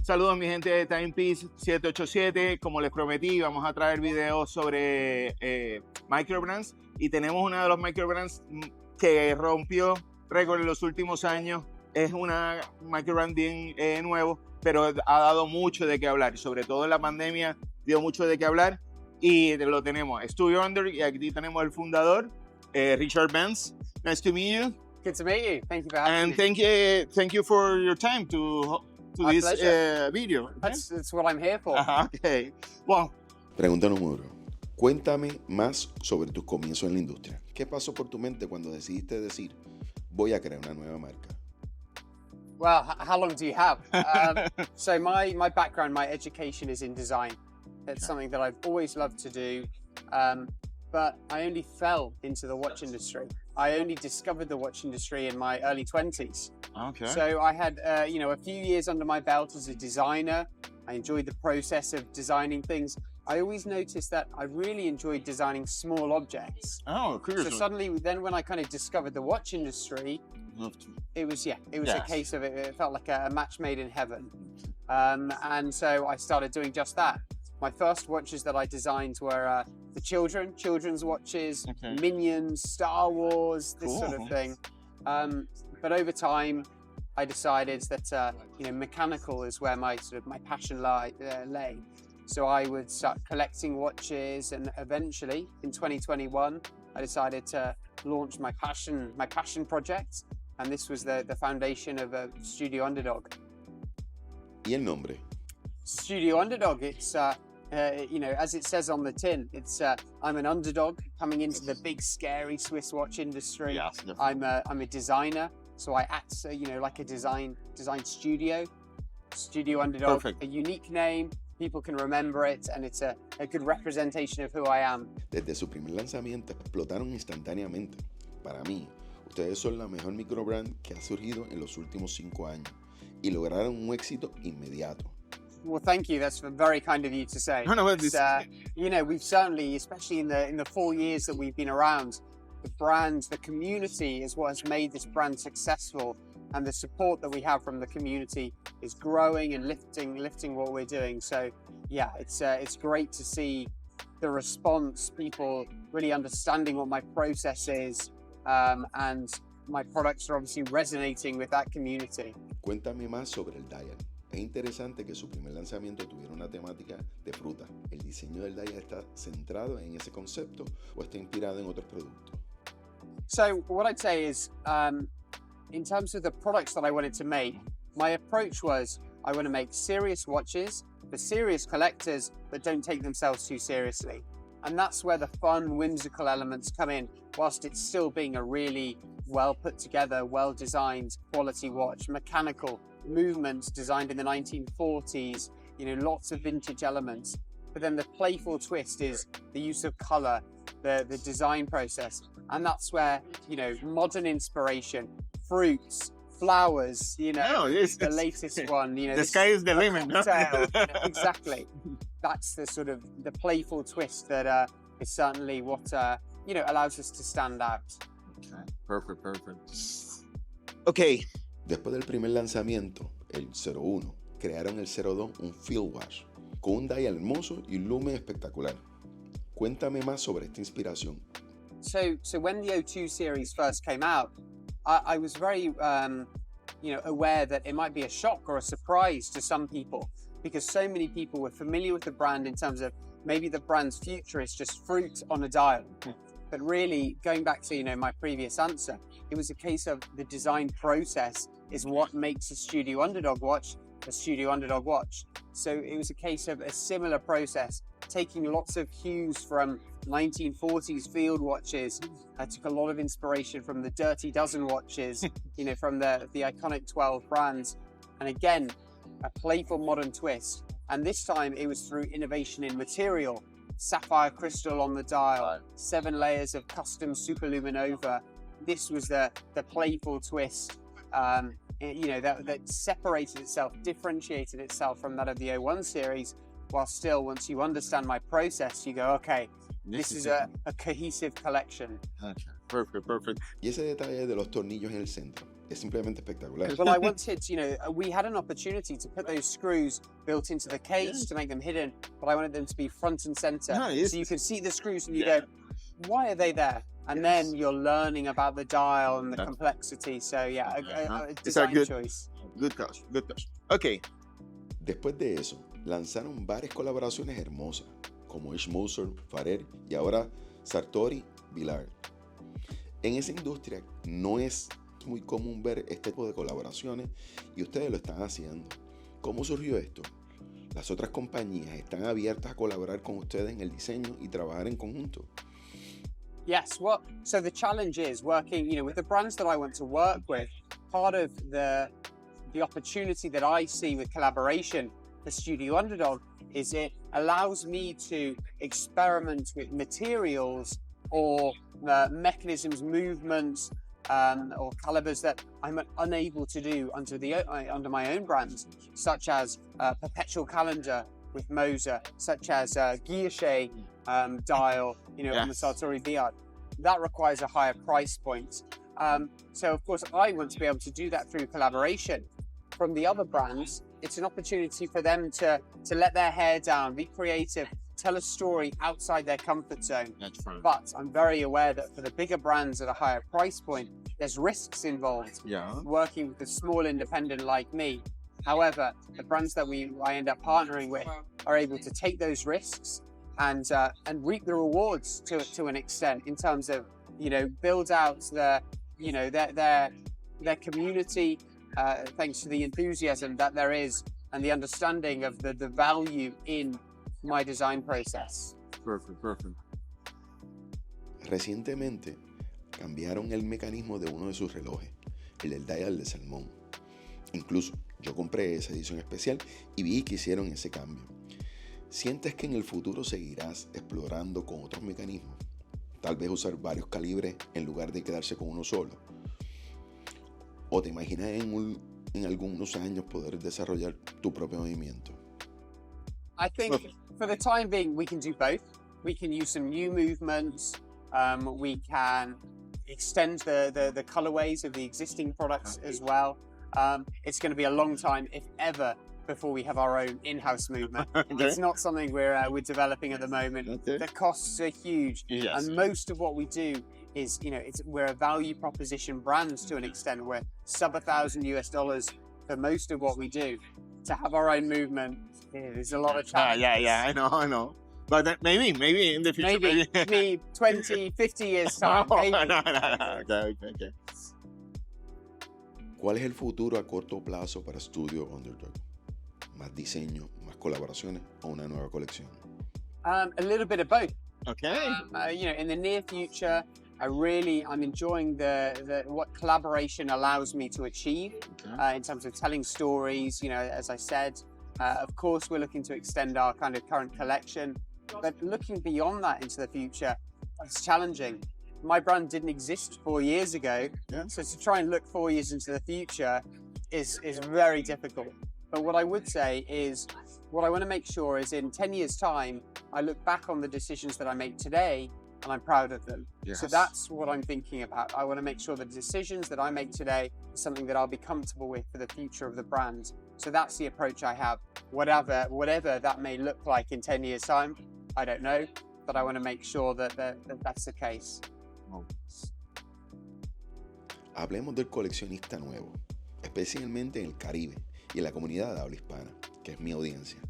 Saludos mi gente de Timepiece 787, como les prometí vamos a traer videos sobre microbrands y tenemos uno de los microbrands que rompió récord en los últimos años. Es una microbrand bien nuevo, pero ha dado mucho de qué hablar, sobre todo en la pandemia dio mucho de qué hablar y lo tenemos, Studio Underdog, y aquí tenemos el fundador, Richard Benc. Nice to meet you. Good to meet you. Thank you for having me. And thank you for your time to this video. Okay? That's what I'm here for. Okay. Well, Pregunta número 1. Cuéntame más sobre tus comienzos en la industria. ¿Qué pasó por tu mente cuando decidiste decir, voy a crear una nueva marca? Well, how long do you have? So my background, my education is in design. It's something that I've always loved to do, but I only fell into the watch industry. I only discovered the watch industry in my early 20s. okay. So I had, a few years under my belt as a designer. I enjoyed the process of designing things. I always noticed that I really enjoyed designing small objects. Oh, So suddenly, then when I kind of discovered the watch industry, it was a case of it felt like a match made in heaven. And so I started doing just that. My first watches that I designed were the children's watches, Okay. Minions, Star Wars, this Cool. sort of thing. But over time, I decided that mechanical is where my passion lay. So I would start collecting watches, and eventually, in 2021, I decided to launch my passion project, and this was the foundation of Studio Underdog. ¿Y el nombre? Studio Underdog, it's as it says on the tin, it's I'm an underdog coming into the big scary Swiss watch industry. Yes, definitely. I'm a designer, so I act like a design studio. Studio Underdog, Perfect. a unique name, people can remember it, and it's a good representation of who I am. Desde su primer lanzamiento explotaron instantáneamente. Para mí, ustedes son la mejor microbrand que ha surgido en los últimos 5 años y lograron un éxito inmediato. Well, thank you. That's very kind of you to say. No, It's, we've certainly, especially in the 4 years that we've been around, the brand, the community is what has made this brand successful, and the support that we have from the community is growing and lifting what we're doing. So, yeah, it's great to see the response, people really understanding what my process is, and my products are obviously resonating with that community. Cuéntame más sobre el dial. Es interesante que su primer lanzamiento tuviera una temática de fruta. ¿El diseño del dial está centrado en ese concepto o está inspirado en otros productos? So what I'd say is, in terms of the products that I wanted to make, my approach was I want to make serious watches for serious collectors that don't take themselves too seriously. And that's where the fun, whimsical elements come in, whilst it's still being a really well put together, well designed quality watch, mechanical movements designed in the 1940s, lots of vintage elements. But then the playful twist is the use of color, the design process. And that's where, modern inspiration, fruits, flowers, the latest one, the sky is the limit. Cocktail, exactly. That's the sort of the playful twist that is certainly what, allows us to stand out. Okay. Perfect. Okay. Después del primer lanzamiento, el 01, crearon el 02, un field watch, con un dial hermoso y un lumen espectacular. Cuéntame más sobre esta inspiración. So when the 02 series first came out, I was very, aware that it might be a shock or a surprise to some people, because so many people were familiar with the brand in terms of maybe the brand's future is just fruit on a dial. But really, going back to my previous answer, it was a case of the design process is what makes a Studio Underdog watch a Studio Underdog watch. So it was a case of a similar process, taking lots of hues from 1940s field watches. I took a lot of inspiration from the Dirty Dozen watches, from the iconic 12 brands. And again, a playful modern twist. And this time it was through innovation in material. Sapphire crystal on the dial, 7 layers of custom superluminova. This was the playful twist, that separated itself, differentiated itself from that of the 01 series, while still, once you understand my process, you go, okay, this is a cohesive collection. Okay. Perfect. Y ese detalle de los tornillos en el centro, es simplemente espectacular. Well, I wanted, we had an opportunity to put those screws built into the case to make them hidden, but I wanted them to be front and center. Nice. So you can see the screws and you go, why are they there? And then you're learning about the dial and the complexity. So yeah, a design choice. Good touch, good touch. Ok. Después de eso, lanzaron varias colaboraciones hermosas, como Schmusser, Farer y ahora Sartori, Villard. En esa industria no es muy común ver este tipo de colaboraciones y ustedes lo están haciendo. ¿Cómo surgió esto? ¿Las otras compañías están abiertas a colaborar con ustedes en el diseño y trabajar en conjunto? Yes, well, so the challenge is working, with the brands that I want to work with. Part of the opportunity that I see with collaboration for Studio Underdog is it allows me to experiment with materials or mechanisms, movements, or calibers that I'm unable to do under my own brands, such as perpetual calendar with Moser, such as guilloche dial, on the Sartori VR. That requires a higher price point. So of course I want to be able to do that through collaboration. From the other brands, it's an opportunity for them to let their hair down, be creative, tell a story outside their comfort zone. That's fine. But I'm very aware that for the bigger brands at a higher price point, there's risks involved. Yeah. Working with a small independent like me. However, the brands that I end up partnering with are able to take those risks and reap the rewards to an extent in terms of build out their community thanks to the enthusiasm that there is and the understanding of the value in my design process. Perfect. Recientemente cambiaron el mecanismo de uno de sus relojes, el del dial de salmón. Incluso yo compré esa edición especial y vi que hicieron ese cambio. ¿Sientes que en el futuro seguirás explorando con otros mecanismos? Tal vez usar varios calibres en lugar de quedarse con uno solo. ¿O te imaginas en algunos años poder desarrollar tu propio movimiento? I think for the time being we can do both. We can use some new movements. We can extend the colorways of the existing products as well. It's going to be a long time, if ever, before we have our own in-house movement. Okay. It's not something we're developing at the moment. Okay. The costs are huge, Yes. and most of what we do is, we're a value proposition brand to an extent. We're sub $1,000 for most of what we do. To have our own movement, there's a lot of challenges. Yeah, I know. But then maybe in the future, Maybe 20, 50 years time. No, Maybe. no. Okay. ¿Cuál es el futuro a corto plazo para Studio Underdog? ¿Más diseño, más colaboraciones o una nueva colección? A little bit of both. Okay. In the near future, I'm enjoying what collaboration allows me to achieve in terms of telling stories. As I said, of course, we're looking to extend our kind of current collection, but looking beyond that into the future, it's challenging. My brand didn't exist 4 years ago, so to try and look 4 years into the future is very difficult. But what I would say is, what I want to make sure is in 10 years' time, I look back on the decisions that I make today and I'm proud of them. Yes. So that's what I'm thinking about. I want to make sure the decisions that I make today is something that I'll be comfortable with for the future of the brand. So that's the approach I have. Whatever that may look like in 10 years' time, I don't know, but I want to make sure that that's the case. Hablemos del coleccionista nuevo, especialmente en el Caribe y en la comunidad de habla hispana, que es mi audiencia.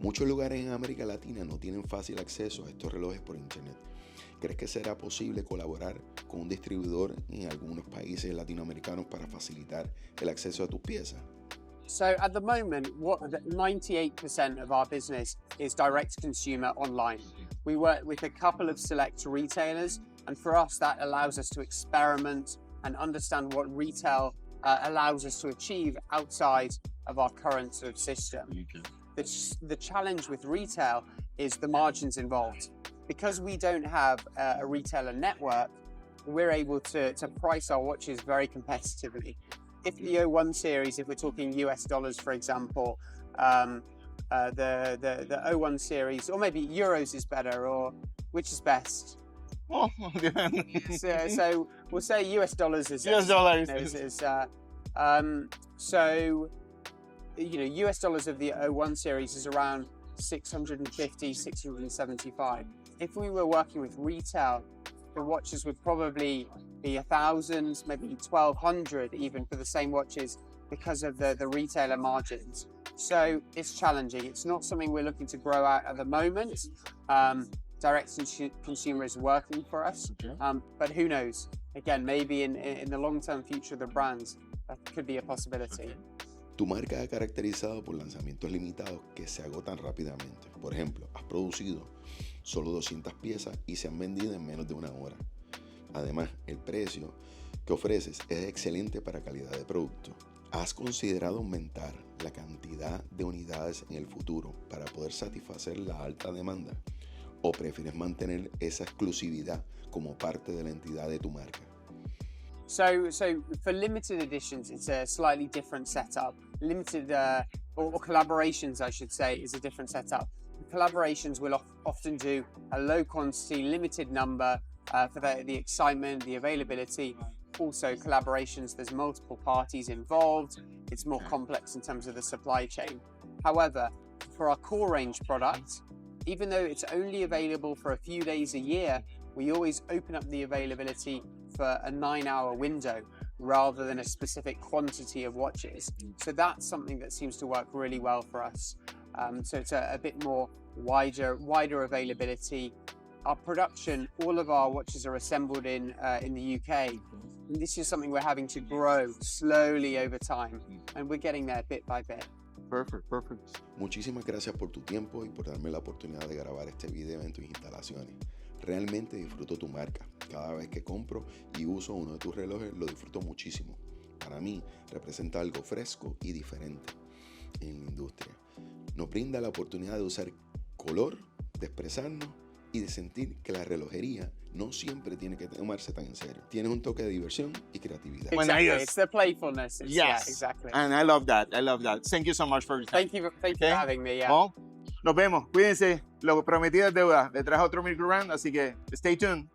Muchos lugares en América Latina no tienen fácil acceso a estos relojes por internet. ¿Crees que será posible colaborar con un distribuidor en algunos países latinoamericanos para facilitar el acceso a tus piezas? So at the moment, 98% of our business is direct to consumer online. We work with a couple of select retailers, and for us that allows us to experiment and understand what retail allows us to achieve outside of our current sort of system. Okay. The challenge with retail is the margins involved. Because we don't have a retailer network, we're able to price our watches very competitively. If the 01 series, if we're talking US dollars, for example, the 01 series, or maybe euros is better, or which is best? Oh, So we'll say US dollars is US dollars. So US dollars of the 01 series is around 650, 675. If we were working with retail, the watches would probably be 1,000, maybe 1,200 even for the same watches because of the retailer margins. So it's challenging. It's not something we're looking to grow out at the moment. Direct consumer is working for us, but who knows? Again, maybe in the long-term future of the brands, that could be a possibility. Tu marca ha caracterizado por lanzamientos limitados que se agotan rápidamente. Por ejemplo, has producido solo 200 piezas y se han vendido en menos de una hora. Además, el precio que ofreces es excelente para calidad de producto. ¿Has considerado aumentar la cantidad de unidades en el futuro para poder satisfacer la alta demanda? ¿O prefieres mantener esa exclusividad como parte de la entidad de tu marca? So for limited editions, it's a slightly different setup. Limited or collaborations, I should say, is a different setup. Collaborations will often do a low quantity, limited number for the excitement, the availability. Also, collaborations, there's multiple parties involved. It's more complex in terms of the supply chain. However, for our core range product, even though it's only available for a few days a year, we always open up the availability for a 9-hour window rather than a specific quantity of watches. So that's something that seems to work really well for us. So it's a bit more wider availability. Our production, all of our watches are assembled in the UK. And this is something we're having to grow slowly over time, and we're getting there bit by bit. Perfect. Muchísimas gracias por tu tiempo y por darme la oportunidad de grabar este video en tus instalaciones. Realmente disfruto tu marca. Cada vez que compro y uso uno de tus relojes lo disfruto muchísimo. Para mí representa algo fresco y diferente en la industria. Nos brinda la oportunidad de usar color, de expresarnos y de sentir que la relojería no siempre tiene que tomarse tan en serio. Tiene un toque de diversión y creatividad. Exactly, it's the playfulness. Yes, yeah, exactly. And I love that. Thank you so much for your time. Thank you for having me. Yeah. Well, nos vemos. Cuídense. Lo prometido es deuda. Detrás otro microbrand, así que stay tuned.